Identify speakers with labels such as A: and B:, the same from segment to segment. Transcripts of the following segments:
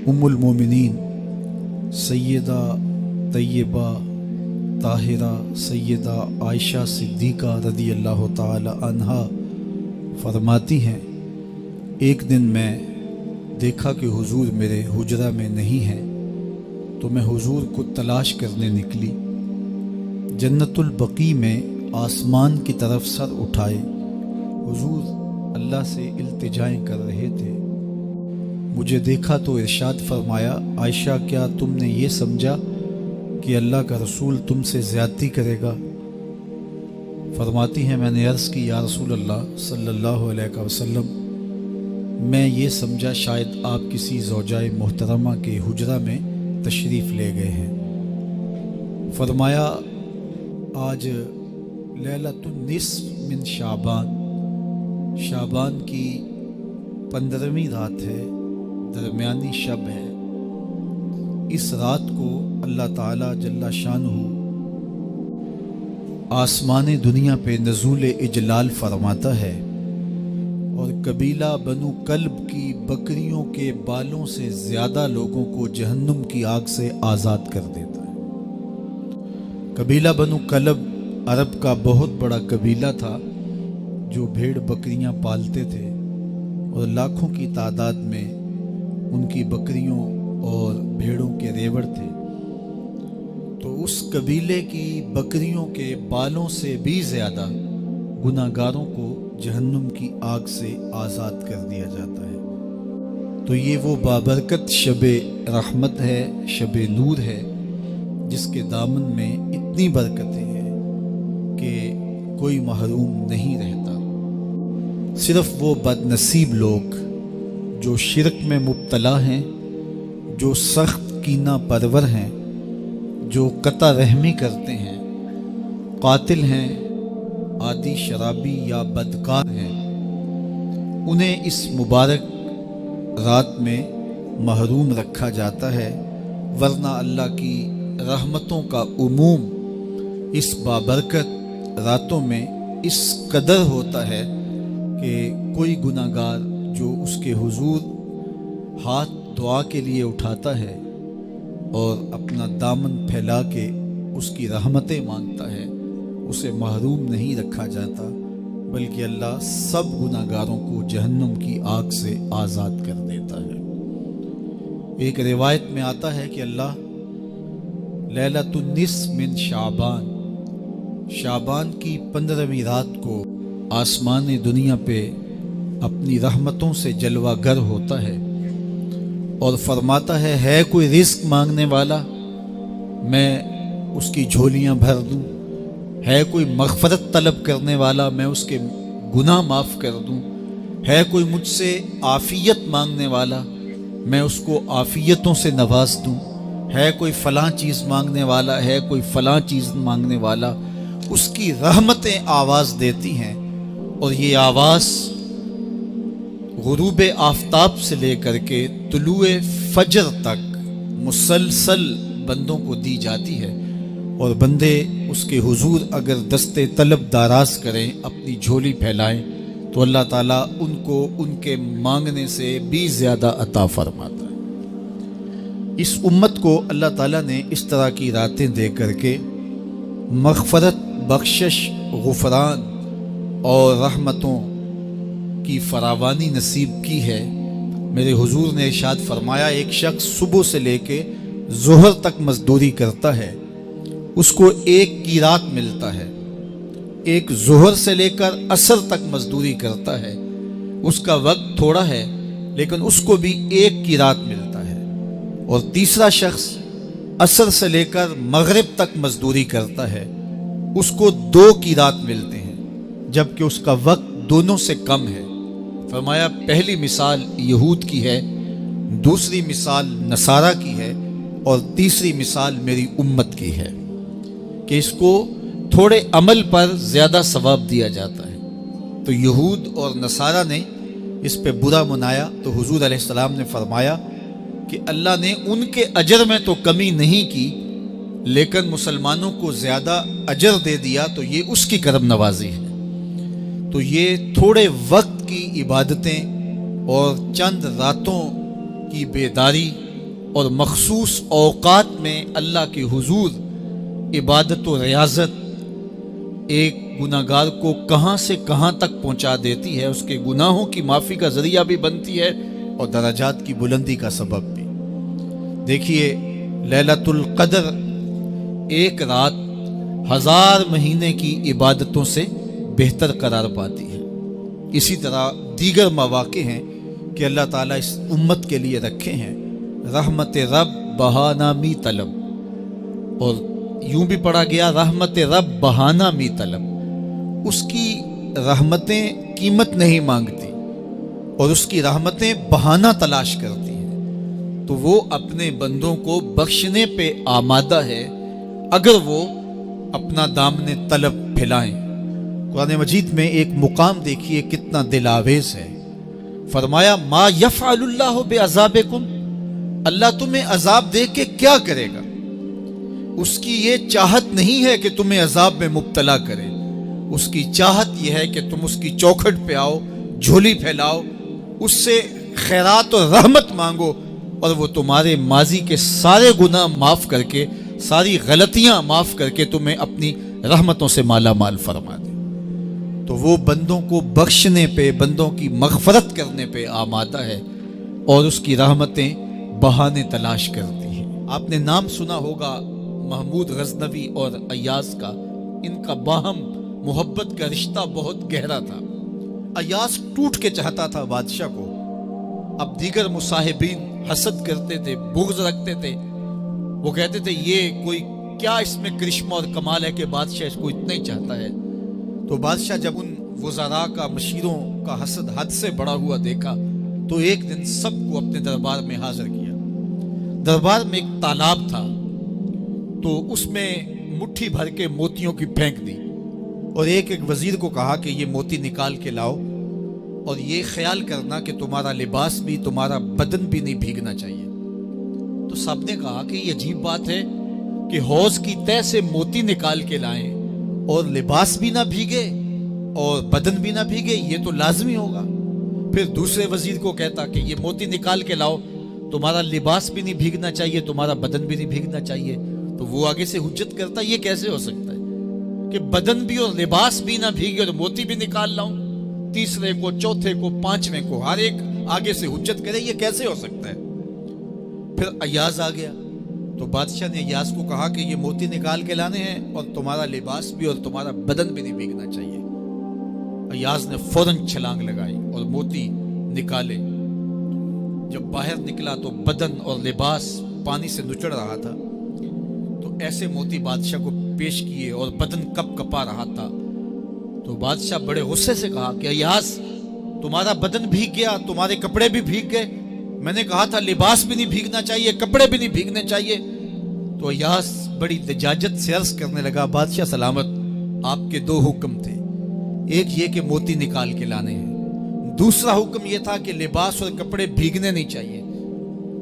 A: ام المومنین سیدہ طیبہ طاہرہ سیدہ عائشہ صدیقہ رضی اللہ تعالی عنہا فرماتی ہیں، ایک دن میں دیکھا کہ حضور میرے حجرہ میں نہیں ہیں، تو میں حضور کو تلاش کرنے نکلی۔ جنت البقیع میں آسمان کی طرف سر اٹھائے حضور اللہ سے التجائیں کر رہے تھے۔ مجھے دیکھا تو ارشاد فرمایا، عائشہ کیا تم نے یہ سمجھا کہ اللہ کا رسول تم سے زیادتی کرے گا؟ فرماتی ہیں میں نے عرض کی، یا رسول اللہ صلی اللہ علیہ وسلم، میں یہ سمجھا شاید آپ کسی زوجائے محترمہ کے حجرہ میں تشریف لے گئے ہیں۔ فرمایا آج لیلۃ النصف من شعبان کی 15ویں رات ہے، درمیانی شب ہے۔ اس رات کو اللہ تعالی جل شانہ آسمان دنیا پہ نزول اجلال فرماتا ہے اور قبیلہ بنو کلب کی بکریوں کے بالوں سے زیادہ لوگوں کو جہنم کی آگ سے آزاد کر دیتا ہے۔ قبیلہ بنو کلب عرب کا بہت بڑا قبیلہ تھا جو بھیڑ بکریاں پالتے تھے اور لاکھوں کی تعداد میں ان کی بکریوں اور بھیڑوں کے ریوڑ تھے۔ تو اس قبیلے کی بکریوں کے بالوں سے بھی زیادہ گناہ گاروں کو جہنم کی آگ سے آزاد کر دیا جاتا ہے۔ تو یہ وہ بابرکت شب رحمت ہے، شب نور ہے، جس کے دامن میں اتنی برکتیں ہیں کہ کوئی محروم نہیں رہتا۔ صرف وہ بد نصیب لوگ جو شرک میں مبتلا ہیں، جو سخت کینہ پرور ہیں، جو قطع رحمی کرتے ہیں، قاتل ہیں، عادی شرابی یا بدکار ہیں، انہیں اس مبارک رات میں محروم رکھا جاتا ہے، ورنہ اللہ کی رحمتوں کا عموم اس بابرکت راتوں میں اس قدر ہوتا ہے کہ کوئی گناہ گار جو اس کے حضور ہاتھ دعا کے لیے اٹھاتا ہے اور اپنا دامن پھیلا کے اس کی رحمتیں مانگتا ہے، اسے محروم نہیں رکھا جاتا، بلکہ اللہ سب گناہ گاروں کو جہنم کی آگ سے آزاد کر دیتا ہے۔ ایک روایت میں آتا ہے کہ اللہ لیلۃ النصف من شعبان کی 15ویں رات کو آسمان دنیا پہ اپنی رحمتوں سے جلوہ گر ہوتا ہے اور فرماتا ہے کوئی رزق مانگنے والا، میں اس کی جھولیاں بھر دوں، ہے کوئی مغفرت طلب کرنے والا، میں اس کے گناہ معاف کر دوں، ہے کوئی مجھ سے عافیت مانگنے والا، میں اس کو عافیتوں سے نواز دوں، ہے کوئی فلاں چیز مانگنے والا، ہے کوئی فلاں چیز مانگنے والا۔ اس کی رحمتیں آواز دیتی ہیں اور یہ آواز غروب آفتاب سے لے کر کے طلوع فجر تک مسلسل بندوں کو دی جاتی ہے، اور بندے اس کے حضور اگر دستے طلب دراز کریں، اپنی جھولی پھیلائیں، تو اللہ تعالیٰ ان کو ان کے مانگنے سے بھی زیادہ عطا فرماتا ہے۔ اس امت کو اللہ تعالیٰ نے اس طرح کی راتیں دے کر کے مغفرت، بخشش، غفران اور رحمتوں کی فراوانی نصیب کی ہے۔ میرے حضور نے ارشاد فرمایا، ایک شخص صبح سے لے کے ظہر تک مزدوری کرتا ہے، اس کو ایک قیرات ملتا ہے۔ ایک ظہر سے لے کر عصر تک مزدوری کرتا ہے، اس کا وقت تھوڑا ہے لیکن اس کو بھی ایک قیرات ملتا ہے۔ اور تیسرا شخص عصر سے لے کر مغرب تک مزدوری کرتا ہے، اس کو 2 قیرات ملتے ہیں، جبکہ اس کا وقت دونوں سے کم ہے۔ فرمایا پہلی مثال یہود کی ہے، دوسری مثال نصارہ کی ہے، اور تیسری مثال میری امت کی ہے کہ اس کو تھوڑے عمل پر زیادہ ثواب دیا جاتا ہے۔ تو یہود اور نصارہ نے اس پہ برا منایا، تو حضور علیہ السلام نے فرمایا کہ اللہ نے ان کے اجر میں تو کمی نہیں کی، لیکن مسلمانوں کو زیادہ اجر دے دیا، تو یہ اس کی کرم نوازی ہے۔ تو یہ تھوڑے وقت کی عبادتیں اور چند راتوں کی بیداری اور مخصوص اوقات میں اللہ کے حضور عبادت و ریاضت ایک گناہگار کو کہاں سے کہاں تک پہنچا دیتی ہے، اس کے گناہوں کی معافی کا ذریعہ بھی بنتی ہے اور درجات کی بلندی کا سبب بھی۔ دیکھیے لیلۃ القدر ایک رات 1000 مہینے کی عبادتوں سے بہتر قرار پاتی ہے۔ اسی طرح دیگر مواقع ہیں کہ اللہ تعالیٰ اس امت کے لیے رکھے ہیں، رحمت رب بہانہ می طلب، اور یوں بھی پڑھا گیا رحمت رب بہانہ می طلب۔ اس کی رحمتیں قیمت نہیں مانگتی اور اس کی رحمتیں بہانہ تلاش کرتی ہیں، تو وہ اپنے بندوں کو بخشنے پہ آمادہ ہے اگر وہ اپنا دامن طلب پھیلائیں۔ قرآن مجید میں ایک مقام دیکھیے کتنا دل آویز ہے، فرمایا ما یفعل اللہ بعذابکم، اللہ تمہیں عذاب دے کے کیا کرے گا؟ اس کی یہ چاہت نہیں ہے کہ تمہیں عذاب میں مبتلا کرے، اس کی چاہت یہ ہے کہ تم اس کی چوکھٹ پہ آؤ، جھولی پھیلاؤ، اس سے خیرات اور رحمت مانگو، اور وہ تمہارے ماضی کے سارے گناہ معاف کر کے، ساری غلطیاں معاف کر کے تمہیں اپنی رحمتوں سے مالا مال فرما دے۔ تو وہ بندوں کو بخشنے پہ، بندوں کی مغفرت کرنے پہ آمادہ ہے اور اس کی رحمتیں بہانے تلاش کرتی ہیں۔ آپ نے نام سنا ہوگا محمود غزنوی اور ایاز کا، ان کا باہم محبت کا رشتہ بہت گہرا تھا۔ ایاز ٹوٹ کے چاہتا تھا بادشاہ کو، اب دیگر مصاحبین حسد کرتے تھے، بغض رکھتے تھے، وہ کہتے تھے یہ کوئی کیا اس میں کرشمہ اور کمال ہے کہ بادشاہ اس کو اتنا ہی چاہتا ہے۔ تو بادشاہ جب ان وزراء کا، مشیروں کا حسد حد سے بڑا ہوا دیکھا تو ایک دن سب کو اپنے دربار میں حاضر کیا۔ دربار میں ایک تالاب تھا، تو اس میں مٹھی بھر کے موتیوں کی پھینک دی، اور ایک وزیر کو کہا کہ یہ موتی نکال کے لاؤ، اور یہ خیال کرنا کہ تمہارا لباس بھی، تمہارا بدن بھی نہیں بھیگنا چاہیے۔ تو سب نے کہا کہ یہ عجیب بات ہے کہ حوض کی تہ سے موتی نکال کے لائیں اور لباس بھی نہ بھیگے اور بدن بھی نہ بھیگے، یہ تو لازمی ہوگا۔ پھر دوسرے وزیر کو کہتا کہ یہ موتی نکال کے لاؤ، تمہارا لباس بھی نہیں بھیگنا چاہیے، تمہارا بدن بھی نہیں بھیگنا چاہیے۔ تو وہ آگے سے حجت کرتا یہ کیسے ہو سکتا ہے کہ بدن بھی اور لباس بھی نہ بھیگے اور موتی بھی نکال لاؤں؟ تیسرے کو، چوتھے کو، پانچویں کو، ہر ایک آگے سے حجت کرے، یہ کیسے ہو سکتا ہے؟ پھر ایاز آ گیا، تو بادشاہ نے ایاز کو کہا کہ یہ موتی نکال کے لانے ہیں اور تمہارا لباس بھی اور تمہارا بدن بھی نہیں بھیگنا چاہیے۔ ایاز نے فوراً چھلانگ لگائی اور موتی نکالے۔ جب باہر نکلا تو بدن اور لباس پانی سے نچڑ رہا تھا، تو ایسے موتی بادشاہ کو پیش کیے اور بدن کپ کپا رہا تھا۔ تو بادشاہ بڑے غصے سے کہا کہ ایاز تمہارا بدن بھیگ گیا، تمہارے کپڑے بھی بھیگ گئے، میں نے کہا تھا لباس بھی نہیں بھیگنا چاہیے، کپڑے بھی نہیں بھیگنے چاہیے۔ تو ایاز بڑی لجاجت سے عرض کرنے لگا بادشاہ سلامت، آپ کے 2 حکم تھے، ایک یہ کہ موتی نکال کے لانے ہیں، دوسرا حکم یہ تھا کہ لباس اور کپڑے بھیگنے نہیں چاہیے۔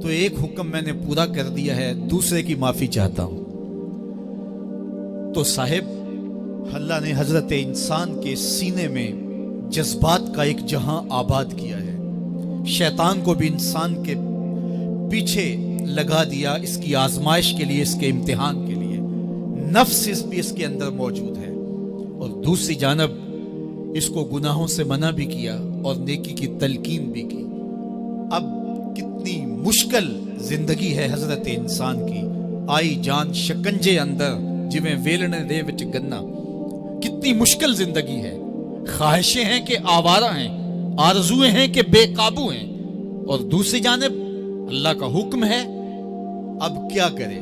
A: تو ایک حکم میں نے پورا کر دیا ہے، دوسرے کی معافی چاہتا ہوں۔ تو صاحب اللہ نے حضرت انسان کے سینے میں جذبات کا ایک جہاں آباد کیا ہے، شیطان کو بھی انسان کے پیچھے لگا دیا اس کی آزمائش کے لیے، اس کے امتحان کے لیے، نفس بھی اس کے اندر موجود ہے، اور دوسری جانب اس کو گناہوں سے منع بھی کیا اور نیکی کی تلقین بھی کی۔ اب کتنی مشکل زندگی ہے حضرت انسان کی، آئی جان شکنجے اندر جویں ویلنے دے وچ گنا، کتنی مشکل زندگی ہے، خواہشیں ہیں کہ آوارہ ہیں، آرزویں ہیں کہ بے قابو ہیں، اور دوسری جانب اللہ کا حکم ہے۔ اب کیا کرے؟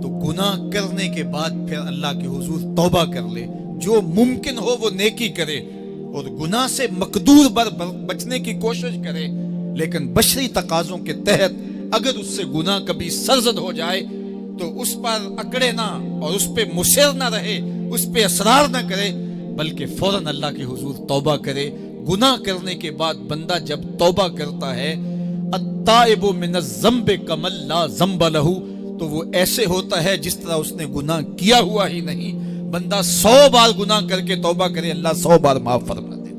A: تو گناہ کرنے کے بعد پھر اللہ کے حضور توبہ کر لے، جو ممکن ہو وہ نیکی کرے، اور گناہ سے مقدور بچنے کی کوشش کرے، لیکن بشری تقاضوں کے تحت اگر اس سے گناہ کبھی سرزد ہو جائے تو اس پر اکڑے نہ اور اس پہ مصر نہ رہے، اس پہ اصرار نہ کرے، بلکہ فوراً اللہ کے حضور توبہ کرے۔ گناہ کرنے کے بعد بندہ جب توبہ کرتا ہے، التائب من الذنب کمن لا ذنب لہ، تو وہ ایسے ہوتا ہے جس طرح اس نے گناہ کیا ہوا ہی نہیں۔ بندہ 100 بار گناہ کر کے توبہ کرے، اللہ 100 بار معاف فرما دے۔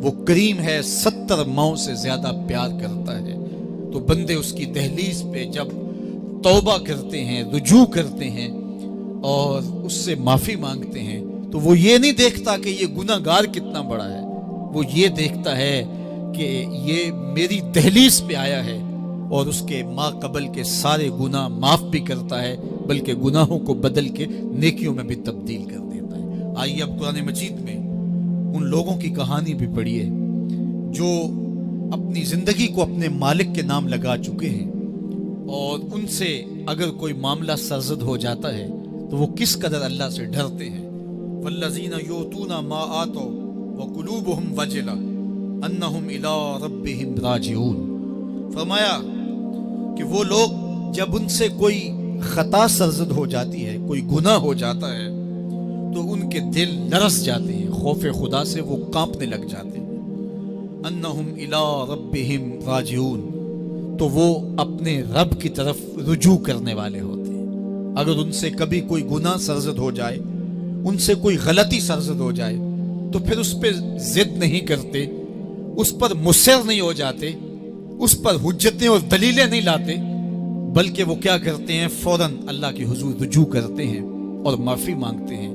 A: وہ کریم ہے، 70 ماؤں سے زیادہ پیار کرتا ہے، تو بندے اس کی دہلیز پہ جب توبہ کرتے ہیں، رجوع کرتے ہیں اور اس سے معافی مانگتے ہیں، تو وہ یہ نہیں دیکھتا کہ یہ گناہ گار کتنا بڑا ہے، وہ یہ دیکھتا ہے کہ یہ میری دہلیز پہ آیا ہے اور اس کے ما قبل کے سارے گناہ معاف بھی کرتا ہے، بلکہ گناہوں کو بدل کے نیکیوں میں بھی تبدیل کر دیتا ہے۔ آئیے اب قرآن مجید میں ان لوگوں کی کہانی بھی پڑھیے جو اپنی زندگی کو اپنے مالک کے نام لگا چکے ہیں، اور ان سے اگر کوئی معاملہ سرزد ہو جاتا ہے تو وہ کس قدر اللہ سے ڈرتے ہیں۔ والذین یؤتون ما آتوا وقلوبہم وجلہ انہم الی ربہم راجعون۔ فرمایا کہ وہ لوگ جب ان سے کوئی خطا سرزد ہو جاتی ہے، کوئی گناہ ہو جاتا ہے، تو ان کے دل لرز جاتے ہیں، خوف خدا سے وہ کانپنے لگ جاتے ہیں۔ انہم الی ربہم راجعون، تو وہ اپنے رب کی طرف رجوع کرنے والے ہوتے ہیں۔ اگر ان سے کبھی کوئی گناہ سرزد ہو جائے، ان سے کوئی غلطی سرزد ہو جائے، تو پھر اس پہ ضد نہیں کرتے، اس پر مصر نہیں ہو جاتے، اس پر حجتیں اور دلیلیں نہیں لاتے، بلکہ وہ کیا کرتے ہیں، فوراً اللہ کے حضور رجوع کرتے ہیں اور معافی مانگتے ہیں،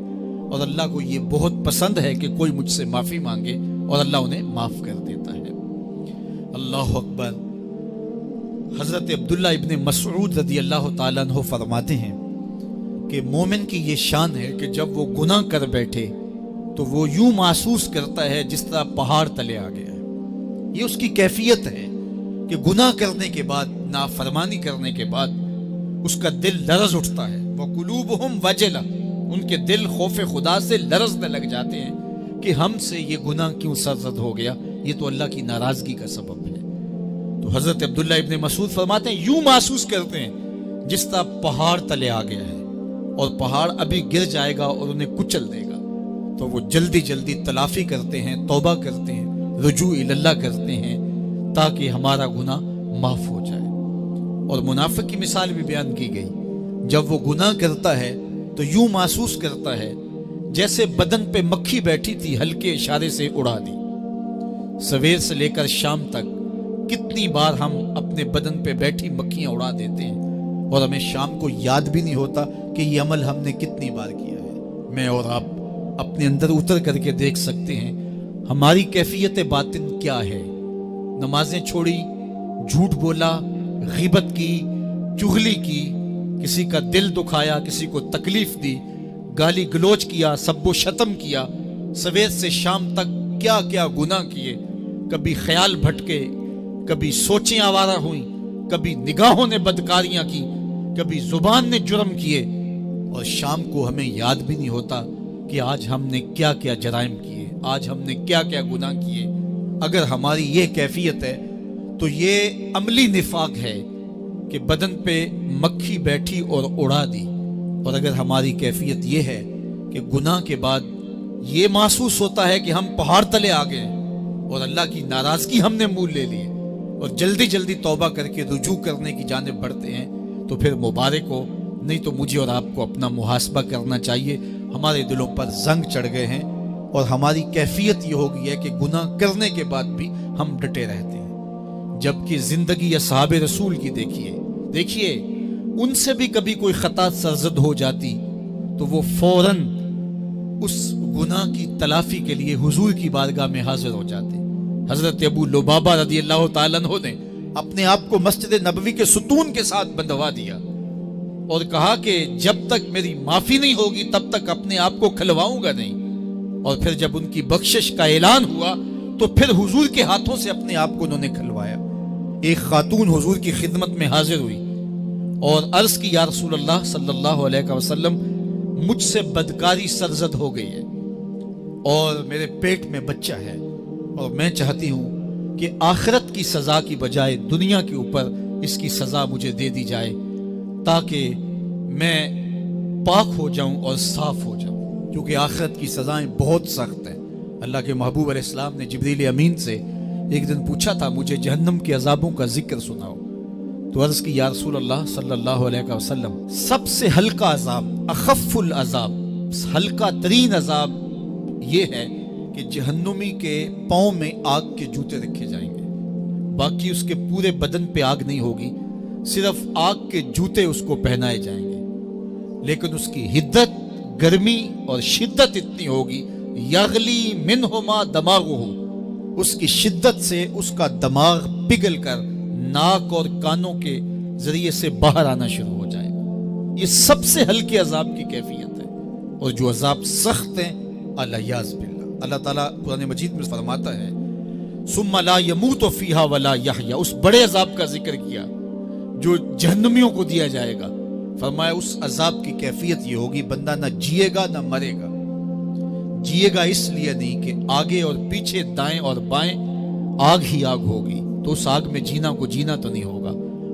A: اور اللہ کو یہ بہت پسند ہے کہ کوئی مجھ سے معافی مانگے اور اللہ انہیں معاف کر دیتا ہے۔ اللہ اکبر۔ حضرت عبداللہ ابن مسعود رضی اللہ تعالیٰ عنہ فرماتے ہیں کہ مومن کی یہ شان ہے کہ جب وہ گناہ کر بیٹھے تو وہ یوں محسوس کرتا ہے جس طرح پہاڑ تلے آ گیا ہے۔ یہ اس کی کیفیت ہے کہ گناہ کرنے کے بعد، نافرمانی کرنے کے بعد اس کا دل لرز اٹھتا ہے۔ وَقُلُوبُهُمْ وَجِلَةٌ، ان کے دل خوف خدا سے لرزنے لگ جاتے ہیں کہ ہم سے یہ گناہ کیوں سرزد ہو گیا، یہ تو اللہ کی ناراضگی کا سبب ہے۔ تو حضرت عبداللہ ابن مسعود فرماتے ہیں یوں محسوس کرتے ہیں جس طرح پہاڑ تلے آ گیا ہے، اور پہاڑ ابھی گر جائے گا اور انہیں کچل دے گا، تو وہ جلدی جلدی تلافی کرتے ہیں، توبہ کرتے ہیں، رجوع اللہ کرتے ہیں تاکہ ہمارا گناہ معاف ہو جائے۔ اور منافق کی مثال بھی بیان کی گئی، جب وہ گناہ کرتا ہے تو یوں محسوس کرتا ہے جیسے بدن پہ مکھی بیٹھی تھی، ہلکے اشارے سے اڑا دی۔ سویر سے لے کر شام تک کتنی بار ہم اپنے بدن پہ بیٹھی مکھیاں اڑا دیتے ہیں اور ہمیں شام کو یاد بھی نہیں ہوتا کہ یہ عمل ہم نے کتنی بار کیا ہے۔ میں اور آپ اپنے اندر اتر کر کے دیکھ سکتے ہیں ہماری کیفیت باطن کیا ہے۔ نمازیں چھوڑی، جھوٹ بولا، غیبت کی، چغلی کی، کسی کا دل دکھایا، کسی کو تکلیف دی، گالی گلوچ کیا، سب و شتم کیا، سویر سے شام تک کیا کیا گناہ کیے، کبھی خیال بھٹکے، کبھی سوچیں آوارہ ہوئیں، کبھی نگاہوں نے بدکاریاں کی، کبھی زبان نے جرم کیے، اور شام کو ہمیں یاد بھی نہیں ہوتا کہ آج ہم نے کیا کیا جرائم کیے، آج ہم نے کیا کیا گناہ کیے۔ اگر ہماری یہ کیفیت ہے تو یہ عملی نفاق ہے کہ بدن پہ مکھی بیٹھی اور اڑا دی، اور اگر ہماری کیفیت یہ ہے کہ گناہ کے بعد یہ محسوس ہوتا ہے کہ ہم پہاڑ تلے آ گئے اور اللہ کی ناراضگی ہم نے مول لے لی اور جلدی جلدی توبہ کر کے رجوع کرنے کی جانب بڑھتے ہیں، تو پھر مبارک ہو، نہیں تو مجھے اور آپ کو اپنا محاسبہ کرنا چاہیے۔ ہمارے دلوں پر زنگ چڑھ گئے ہیں اور ہماری کیفیت یہ ہو گئی ہے کہ گناہ کرنے کے بعد بھی ہم ڈٹے رہتے ہیں، جبکہ زندگی اصحاب رسول کی دیکھیے ان سے بھی کبھی کوئی خطا سرزد ہو جاتی تو وہ فوراً اس گناہ کی تلافی کے لیے حضور کی بارگاہ میں حاضر ہو جاتے۔ حضرت ابو لبابہ رضی اللہ تعالیٰ عنہ نے اپنے آپ کو مسجد نبوی کے ستون کے ساتھ بندھوا دیا اور کہا کہ جب تک میری معافی نہیں ہوگی تب تک اپنے آپ کو کھلواؤں گا نہیں، اور پھر جب ان کی بخشش کا اعلان ہوا تو پھر حضور کے ہاتھوں سے اپنے آپ کو انہوں نے کھلوایا۔ ایک خاتون حضور کی خدمت میں حاضر ہوئی اور عرض کی یا رسول اللہ صلی اللہ علیہ وسلم، مجھ سے بدکاری سرزد ہو گئی ہے اور میرے پیٹ میں بچہ ہے، اور میں چاہتی ہوں کہ آخرت کی سزا کی بجائے دنیا کے اوپر اس کی سزا مجھے دے دی جائے تاکہ میں پاک ہو جاؤں اور صاف ہو جاؤں، کیونکہ آخرت کی سزائیں بہت سخت ہیں۔ اللہ کے محبوب علیہ السلام نے جبریل امین سے ایک دن پوچھا تھا مجھے جہنم کے عذابوں کا ذکر سناؤ، تو عرض کی یا رسول اللہ صلی اللہ علیہ وسلم، سب سے ہلکا عذاب، اخف العذاب، ہلکا ترین عذاب یہ ہے کہ جہنمی کے پاؤں میں آگ کے جوتے رکھے جائیں گے، باقی اس کے پورے بدن پہ آگ نہیں ہوگی، صرف آگ کے جوتے اس کو پہنائے جائیں گے، لیکن اس کی حدت، گرمی اور شدت اتنی ہوگی، یغلی منہما دماغہ، اس کی شدت سے اس کا دماغ پگھل کر ناک اور کانوں کے ذریعے سے باہر آنا شروع ہو جائے گا۔ یہ سب سے ہلکے عذاب کی کیفیت ہے، اور جو عذاب سخت ہیں الیاذ باللہ۔ اللہ تعالیٰ قرآن مجید میں فرماتا ہے ثم لا يموت فیہا ولا یحیا، اس بڑے عذاب کا ذکر کیا جو جہنمیوں کو دیا جائے گا۔ فرمایا اس عذاب کی کیفیت یہ ہوگی، بندہ نہ جیے گا نہ مرے گا۔ جیے گا اس لیے نہیں کہ آگے اور پیچھے، دائیں اور بائیں آگ ہی آگ ہوگی، تو اس آگ میں جینا کو جینا تو نہیں ہوگا،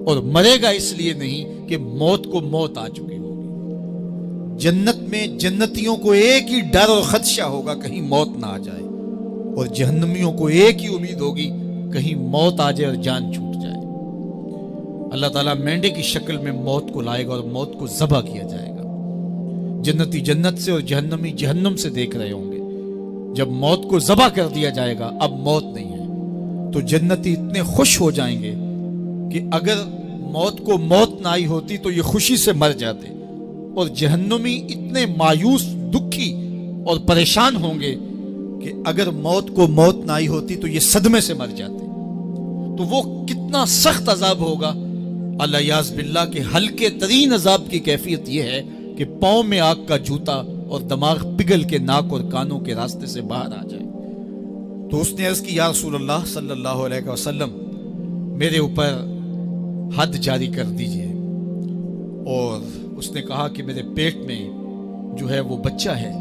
A: اور مرے گا اس لیے نہیں کہ موت کو موت آ چکی ہوگی۔ جنت میں جنتیوں کو ایک ہی ڈر اور خدشہ ہوگا کہیں موت نہ آ جائے، اور جہنمیوں کو ایک ہی امید ہوگی کہیں موت آ جائے اور جان چھوٹ جائے۔ اللہ تعالیٰ مینڈے کی شکل میں موت کو لائے گا اور موت کو ذبح کیا جائے گا۔ جنتی جنت سے اور جہنمی جہنم سے دیکھ رہے ہوں گے، جب موت کو ذبح کر دیا جائے گا، اب موت نہیں ہے، تو جنتی اتنے خوش ہو جائیں گے کہ اگر موت کو موت نہ آئی ہوتی تو یہ خوشی سے مر جاتے، اور جہنمی اتنے مایوس، دکھی اور پریشان ہوں گے کہ اگر موت کو موت نہ آئی ہوتی تو یہ صدمے سے مر جاتے۔ تو وہ کتنا سخت عذاب ہوگا، الیاذ باللہ، کہ ہلکے ترین عذاب کی کیفیت یہ ہے کہ پاؤں میں آگ کا جوتا اور دماغ پگھل کے ناک اور کانوں کے راستے سے باہر آ جائے۔ تو اس نے عرض کی یا رسول اللہ صلی اللہ علیہ وسلم، میرے اوپر حد جاری کر دیجئے۔ اور اس نے کہا کہ میرے پیٹ میں جو ہے وہ بچہ ہے۔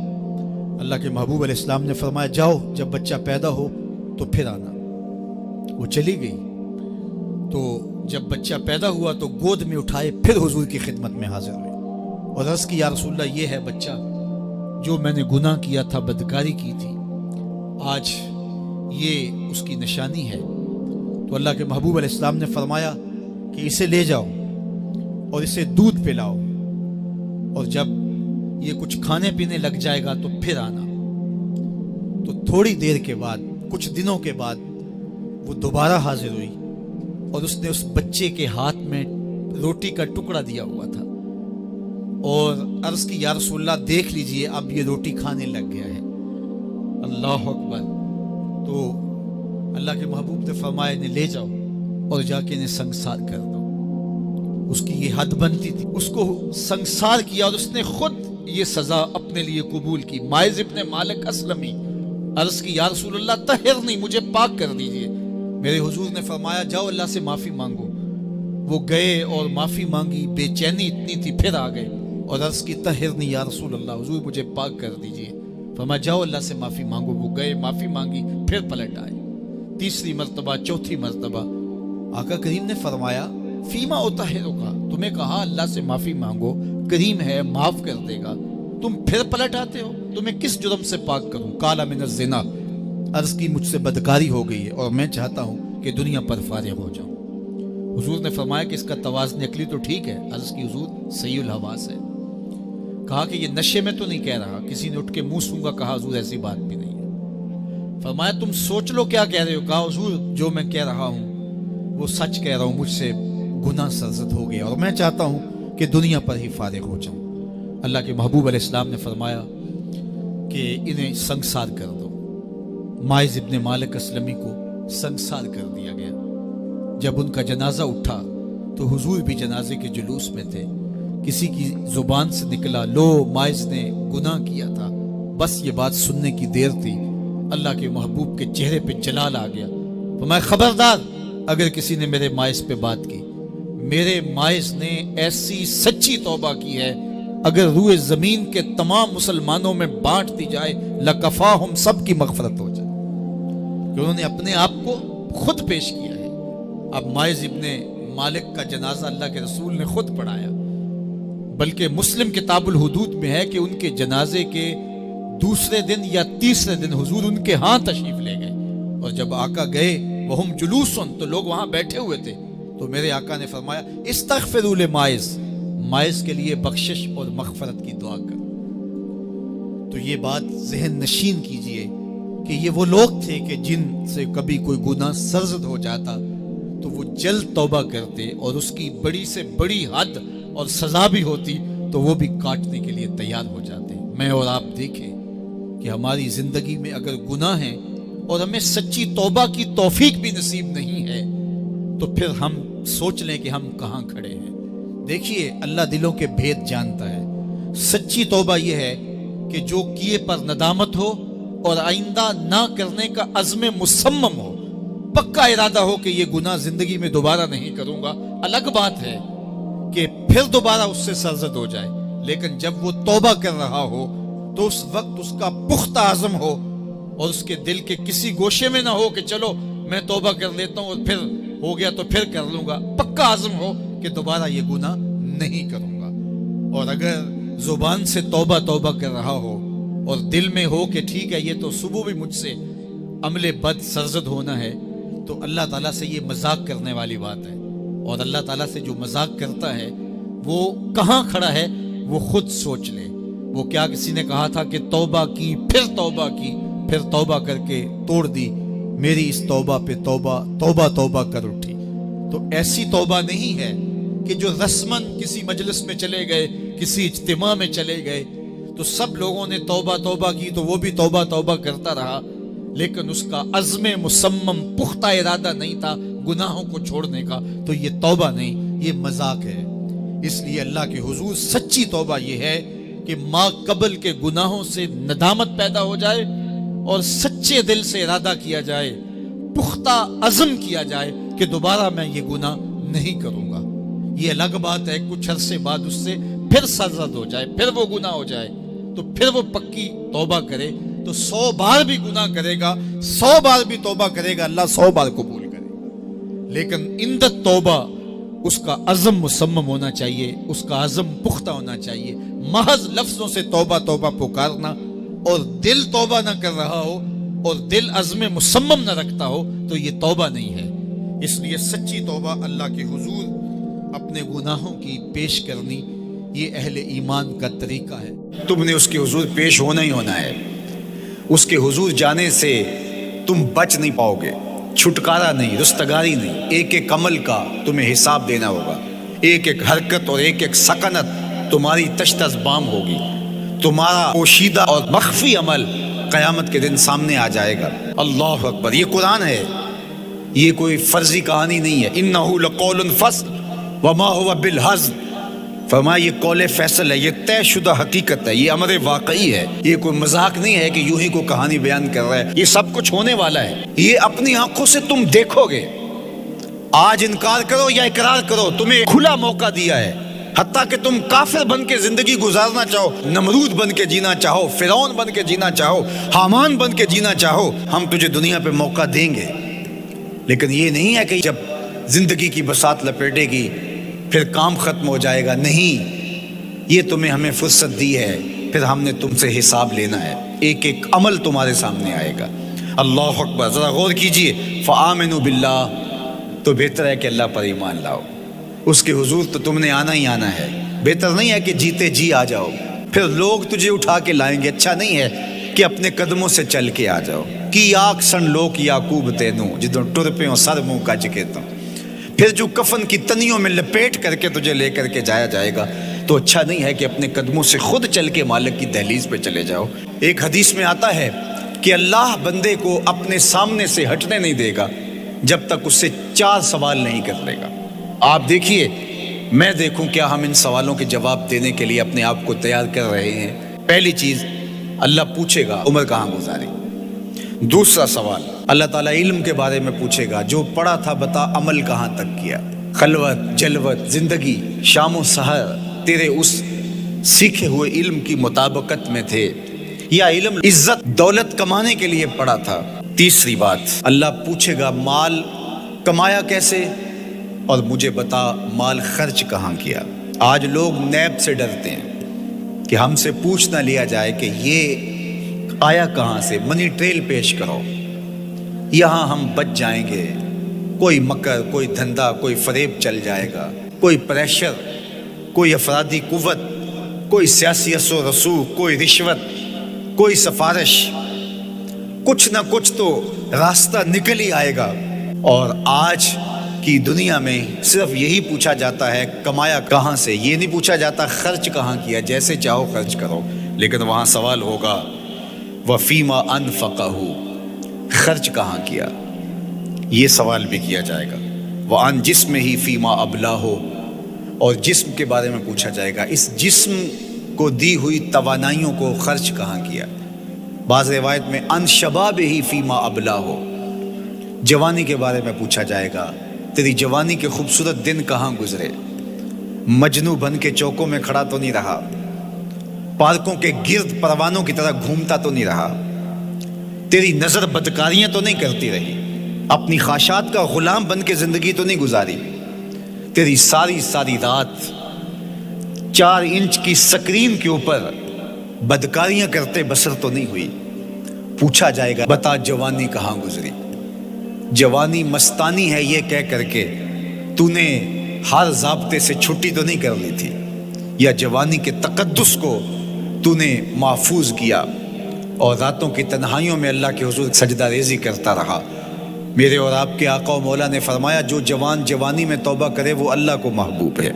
A: اللہ کے محبوب علیہ السلام نے فرمایا جاؤ، جب بچہ پیدا ہو تو پھر آنا۔ وہ چلی گئی، تو جب بچہ پیدا ہوا تو گود میں اٹھائے پھر حضور کی خدمت میں حاضر ہوئے اور عرض کی یا رسول اللہ، یہ ہے بچہ جو میں نے گناہ کیا تھا، بدکاری کی تھی، آج یہ اس کی نشانی ہے۔ تو اللہ کے محبوب علیہ السلام نے فرمایا کہ اسے لے جاؤ اور اسے دودھ پلاؤ، اور جب یہ کچھ کھانے پینے لگ جائے گا تو پھر آنا۔ تو تھوڑی دیر کے بعد، کچھ دنوں کے بعد، وہ دوبارہ حاضر ہوئی اور اس نے اس بچے کے ہاتھ میں روٹی کا ٹکڑا دیا ہوا تھا، اور عرض کی یا رسول اللہ دیکھ لیجئے اب یہ روٹی کھانے لگ گیا ہے۔ اللہ اکبر۔ تو اللہ کے محبوب نے فرمایا انہیں لے جاؤ اور جا کے انہیں سنگسار کر دو۔ اس کی یہ حد بنتی تھی، اس کو سنگسار کیا، اور اس نے خود یہ سزا اپنے لیے قبول کی۔ مائز ابن مالک اسلمی عرض کی یا رسول اللہ طہرنی، مجھے پاک کر دیجئے۔ میرے حضور نے فرمایا جاؤ اللہ سے معافی مانگو۔ وہ گئے اور معافی مانگی، بے چینی اتنی تھی، پھر آ گئے اور عرض کی طہرنی یا رسول اللہ، حضور مجھے پاک کر دیجئے۔ فرمایا جاؤ اللہ سے معافی مانگو۔ وہ گئے، معافی مانگی، پھر پلٹ آئے، تیسری مرتبہ، چوتھی مرتبہ۔ آقا کریم نے فرمایا فیما اطہرک، تمہیں کہا اللہ سے معافی مانگو، کریم ہے، معاف کر دے گا، تم پھر پلٹ آتے ہو، تمہیں کس جرم سے پاک کروں؟ قال من الزنا، عرض کی مجھ سے بدکاری ہو گئی ہے اور میں چاہتا ہوں کہ دنیا پر فارغ ہو جاؤں۔ حضور نے فرمایا کہ اس کا توازن عقلی تو ٹھیک ہے؟ عرض کی حضور صحیح الحواس ہے۔ کہا کہ یہ نشے میں تو نہیں کہہ رہا، کسی نے اٹھ کے منہ سونگا؟ کہا حضور ایسی بات بھی نہیں ہے۔ فرمایا تم سوچ لو کیا کہہ رہے ہو؟ کہا حضور جو میں کہہ رہا ہوں وہ سچ کہہ رہا ہوں، مجھ سے گناہ سرزد ہو گیا اور میں چاہتا ہوں کہ دنیا پر ہی فارغ ہو جاؤں۔ اللہ کے محبوب علیہ السلام نے فرمایا کہ انہیں سنگسار کر دو۔ مائز ابن مالک اسلمی کو سنگسار کر دیا گیا۔ جب ان کا جنازہ اٹھا تو حضور بھی جنازے کے جلوس میں تھے۔ کسی کی زبان سے نکلا لو مائز نے گناہ کیا تھا، بس یہ بات سننے کی دیر تھی، اللہ کے محبوب کے چہرے پہ جلال آ گیا۔ فرمایا خبردار اگر کسی نے میرے مائز پہ بات کی، میرے مائز نے ایسی سچی توبہ کی ہے اگر روئے زمین کے تمام مسلمانوں میں بانٹ دی جائے لکفاہم، سب کی مغفرت ہو جائے، کہ انہوں نے اپنے آپ کو خود پیش کیا ہے۔ اب مائز ابن مالک کا جنازہ اللہ کے رسول نے خود پڑھایا، بلکہ مسلم کتاب الحدود میں ہے کہ ان کے جنازے کے دوسرے دن یا تیسرے دن حضور ان کے ہاں تشریف لے گئے، اور جب آقا گئے وہم جلوسن، تو لوگ وہاں بیٹھے ہوئے تھے، تو میرے آقا نے فرمایا استغفروا لمائز، مائز کے لیے بخشش اور مغفرت کی دعا کر۔ تو یہ بات ذہن نشین کیجئے کہ یہ وہ لوگ تھے کہ جن سے کبھی کوئی گناہ سرزد ہو جاتا تو وہ جلد توبہ کرتے اور اس کی بڑی سے بڑی حد اور سزا بھی ہوتی تو وہ بھی کاٹنے کے لیے تیار ہو جاتے۔ میں اور آپ دیکھیں کہ ہماری زندگی میں اگر گناہ ہیں اور ہمیں سچی توبہ کی توفیق بھی نصیب نہیں ہے تو پھر ہم سوچ لیں کہ ہم کہاں کھڑے ہیں۔ دیکھیے اللہ دلوں کے بھید جانتا ہے۔ سچی توبہ یہ ہے کہ جو کیے پر ندامت ہو اور آئندہ نہ کرنے کا عزم مصمم ہو، پکا ارادہ ہو کہ یہ گناہ زندگی میں دوبارہ نہیں کروں گا۔ الگ بات ہے کہ پھر دوبارہ اس سے سرزد ہو جائے، لیکن جب وہ توبہ کر رہا ہو تو اس وقت اس کا پختہ عزم ہو اور اس کے دل کے کسی گوشے میں نہ ہو کہ چلو میں توبہ کر لیتا ہوں اور پھر ہو گیا تو پھر کر لوں گا۔ پکا عزم ہو کہ دوبارہ یہ گناہ نہیں کروں گا۔ اور اگر زبان سے توبہ توبہ کر رہا ہو اور دل میں ہو کہ ٹھیک ہے یہ تو صبح بھی مجھ سے عمل بد سرزد ہونا ہے، تو اللہ تعالیٰ سے یہ مذاق کرنے والی بات ہے۔ اور اللہ تعالیٰ سے جو مذاق کرتا ہے وہ کہاں کھڑا ہے وہ خود سوچ لے۔ وہ کیا کسی نے کہا تھا کہ توبہ کی پھر توبہ کی پھر توبہ کر کے توڑ دی، میری اس توبہ پہ توبہ توبہ توبہ کر اٹھی۔ تو ایسی توبہ نہیں ہے کہ جو رسماً کسی مجلس میں چلے گئے، کسی اجتماع میں چلے گئے تو سب لوگوں نے توبہ توبہ کی تو وہ بھی توبہ توبہ کرتا رہا، لیکن اس کا عزم مصمم پختہ ارادہ نہیں تھا گناہوں کو چھوڑنے کا، تو یہ توبہ نہیں، یہ مذاق ہے۔ اس لیے اللہ کے حضور سچی توبہ یہ ہے کہ ما قبل کے گناہوں سے ندامت پیدا ہو جائے اور سچے دل سے ارادہ کیا جائے، پختہ عزم کیا جائے کہ دوبارہ میں یہ گناہ نہیں کروں گا۔ یہ الگ بات ہے کچھ عرصے بعد اس سے پھر سرزد ہو جائے، پھر وہ گناہ ہو جائے تو پھر وہ پکی توبہ کرے تو 100 بار بھی گناہ کرے گا، 100 بار بھی توبہ کرے گا، اللہ 100 بار قبول کرے گا۔ لیکن اندت توبہ اس کا عزم مصمم ہونا چاہیے، اس کا عزم پختہ ہونا چاہیے۔ محض لفظوں سے توبہ توبہ پکارنا اور دل توبہ نہ کر رہا ہو اور دل عزم مصمم نہ رکھتا ہو تو یہ توبہ نہیں ہے۔ اس لیے سچی توبہ اللہ کے حضور اپنے گناہوں کی پیش کرنی، یہ اہل ایمان کا طریقہ ہے۔
B: تم نے اس کے حضور پیش ہونا ہی ہونا ہے۔ اس کے حضور جانے سے تم بچ نہیں پاؤ گے، چھٹکارا نہیں، رستگاری نہیں۔ ایک ایک عمل کا تمہیں حساب دینا ہوگا، ایک ایک حرکت اور ایک ایک سکنت تمہاری تشت ازبام ہوگی۔ تمہارا پوشیدہ اور مخفی عمل قیامت کے دن سامنے آ جائے گا۔ اللہ اکبر، یہ قرآن ہے، یہ کوئی فرضی کہانی نہیں ہے۔ انہ لقول فصل وما هو بالہزل، فرمایا یہ قول فیصل ہے، یہ طے شدہ حقیقت ہے، یہ امر واقعی ہے، یہ کوئی مذاق نہیں ہے کہ یوں ہی کو کہانی بیان کر رہا ہے، یہ سب کچھ ہونے والا ہے، یہ اپنی آنکھوں سے تم دیکھو گے۔ آج انکار کرو یا اقرار کرو، تمہیں کھلا موقع دیا ہے، حتیٰ کہ تم کافر بن کے زندگی گزارنا چاہو، نمرود بن کے جینا چاہو، فرعون بن کے جینا چاہو، حامان بن کے جینا چاہو، ہم تجھے دنیا پہ موقع دیں گے۔ لیکن یہ نہیں ہے کہ جب زندگی کی بساط لپیٹے گی پھر کام ختم ہو جائے گا، نہیں، یہ تمہیں ہمیں فرصت دی ہے، پھر ہم نے تم سے حساب لینا ہے، ایک ایک عمل تمہارے سامنے آئے گا۔ اللہ اکبر، ذرا غور کیجئے، فآمنوا باللہ، تو بہتر ہے کہ اللہ پر ایمان لاؤ، اس کے حضور تو تم نے آنا ہی آنا ہے۔ بہتر نہیں ہے کہ جیتے جی آ جاؤ، پھر لوگ تجھے اٹھا کے لائیں گے، اچھا نہیں ہے کہ اپنے قدموں سے چل کے آ جاؤ۔ کی آگ سن لوک یعقوب تینوں جدوں ٹر پیوں سر منہ کج کے تو، پھر جو کفن کی تنیوں میں لپیٹ کر کے تجھے لے کر کے جایا جائے گا، تو اچھا نہیں ہے کہ اپنے قدموں سے خود چل کے مالک کی دہلیز پہ چلے جاؤ۔ ایک حدیث میں آتا ہے کہ اللہ بندے کو اپنے سامنے سے ہٹنے نہیں دے گا جب تک اس سے 4 سوال نہیں کر لے گا۔ آپ دیکھیے، میں دیکھوں کیا ہم ان سوالوں کے جواب دینے کے لیے اپنے آپ کو تیار کر رہے ہیں۔ پہلی چیز، اللہ پوچھے گا عمر کہاں گزاری۔ دوسرا سوال، اللہ تعالیٰ علم کے بارے میں پوچھے گا، جو پڑھا تھا بتا عمل کہاں تک کیا، خلوت جلوت زندگی شام و سحر تیرے اس سیکھے ہوئے علم کی مطابقت میں تھے یا علم عزت دولت کمانے کے لیے پڑھا تھا۔ تیسری بات، اللہ پوچھے گا مال کمایا کیسے، اور مجھے بتا مال خرچ کہاں کیا۔ آج لوگ نیب سے ڈرتے ہیں کہ ہم سے پوچھ نہ لیا جائے کہ یہ آیا کہاں سے، منی ٹریل پیش کرو، یہاں ہم بچ جائیں گے۔ کوئی مکر، کوئی دھندا، کوئی فریب چل جائے گا، کوئی پریشر، کوئی افرادی قوت، کوئی سیاسی اثر و رسوخ، کوئی رشوت، کوئی سفارش، کچھ نہ کچھ تو راستہ نکل ہی آئے گا۔ اور آج کی دنیا میں صرف یہی پوچھا جاتا ہے کمایا کہاں سے، یہ نہیں پوچھا جاتا خرچ کہاں کیا، جیسے چاہو خرچ کرو، لیکن وہاں سوال ہوگا وفیما انفقہ، خرچ کہاں کیا، یہ سوال بھی کیا جائے گا۔ وعن جسمہ فیما ابلاہ، اور جسم کے بارے میں پوچھا جائے گا، اس جسم کو دی ہوئی توانائیوں کو خرچ کہاں کیا۔ بعض روایت میں ان شبابہ فیما ابلاہ، جوانی کے بارے میں پوچھا جائے گا، تیری جوانی کے خوبصورت دن کہاں گزرے، مجنو بن کے چوکوں میں کھڑا تو نہیں رہا، پارکوں کے گرد پروانوں کی طرح گھومتا تو نہیں رہا، تیری نظر بدکاریاں تو نہیں کرتی رہی، اپنی خواہشات کا غلام بن کے زندگی تو نہیں گزاری، تیری ساری رات 4 انچ کی سکرین کے اوپر بدکاریاں کرتے بسر تو نہیں ہوئی۔ پوچھا جائے گا بتا جوانی کہاں گزری، جوانی مستانی ہے یہ کہہ کر کے تو نے ہر ضابطے سے چھٹی تو نہیں کر لی تھی، یا جوانی کے تقدس کو تو نے محفوظ کیا اور راتوں کی تنہائیوں میں اللہ کے حضور سجدہ ریزی کرتا رہا۔ میرے اور آپ کے آقا و مولا نے فرمایا جو جوان جوانی میں توبہ کرے وہ اللہ کو محبوب ہے۔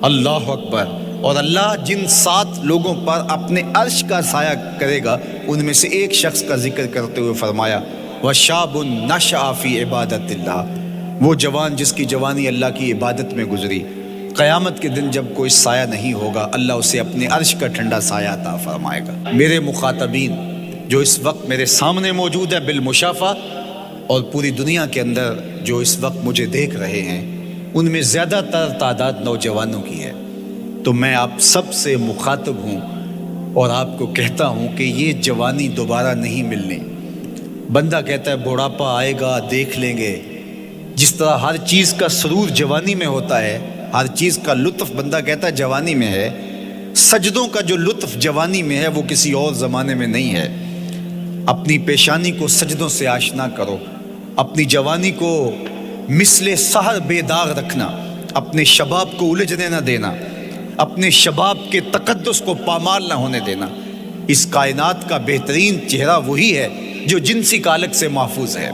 B: اللہ اکبر۔ اور اللہ جن 7 لوگوں پر اپنے عرش کا سایہ کرے گا ان میں سے ایک شخص کا ذکر کرتے ہوئے فرمایا وَشَابٌ نَشَأَ فِي عِبَادَةِ اللَّهِ، وہ جوان جس کی جوانی اللہ کی عبادت میں گزری، قیامت کے دن جب کوئی سایہ نہیں ہوگا اللہ اسے اپنے عرش کا ٹھنڈا سایہ عطا فرمائے گا۔ میرے مخاطبین جو اس وقت میرے سامنے موجود ہے بالمشافہ، اور پوری دنیا کے اندر جو اس وقت مجھے دیکھ رہے ہیں، ان میں زیادہ تر تعداد نوجوانوں کی ہے، تو میں آپ سب سے مخاطب ہوں اور آپ کو کہتا ہوں کہ یہ جوانی دوبارہ نہیں ملنی۔ بندہ کہتا ہے بڑھاپا آئے گا دیکھ لیں گے، جس طرح ہر چیز کا سرور جوانی میں ہوتا ہے، ہر چیز کا لطف بندہ کہتا ہے جوانی میں ہے، سجدوں کا جو لطف جوانی میں ہے وہ کسی اور زمانے میں نہیں ہے۔ اپنی پیشانی کو سجدوں سے آشنا کرو، اپنی جوانی کو مثل سحر بے داغ رکھنا، اپنے شباب کو الجھنے نہ دینا، اپنے شباب کے تقدس کو پامال نہ ہونے دینا۔ اس کائنات کا بہترین چہرہ وہی ہے جو جنسی کالک سے محفوظ ہے،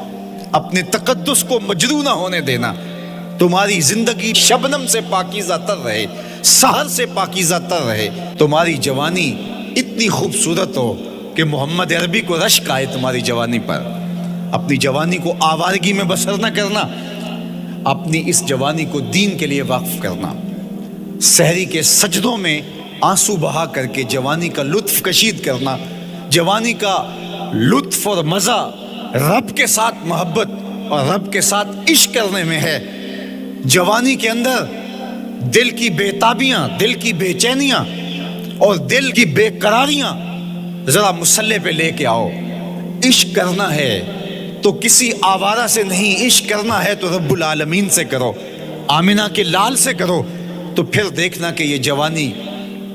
B: اپنے تقدس کو مجروح نہ ہونے دینا۔ تمہاری زندگی شبنم سے پاکیزہ تر رہے، سحر سے پاکیزہ تر رہے، تمہاری جوانی اتنی خوبصورت ہو کہ محمد عربی کو رشک آئے تمہاری جوانی پر۔ اپنی جوانی کو آوارگی میں بسر نہ کرنا، اپنی اس جوانی کو دین کے لیے وقف کرنا، سحری کے سجدوں میں آنسو بہا کر کے جوانی کا لطف کشید کرنا۔ جوانی کا لطف اور مزہ رب کے ساتھ محبت اور رب کے ساتھ عشق کرنے میں ہے۔ جوانی کے اندر دل کی بے تابیاں، دل کی بے چینیاں اور دل کی بے قراریاں ذرا مسلح پہ لے کے آؤ۔ عشق کرنا ہے تو کسی آوارہ سے نہیں، عشق کرنا ہے تو رب العالمین سے کرو، آمنہ کے لال سے کرو، تو پھر دیکھنا کہ یہ جوانی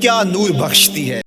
B: کیا نور بخشتی ہے۔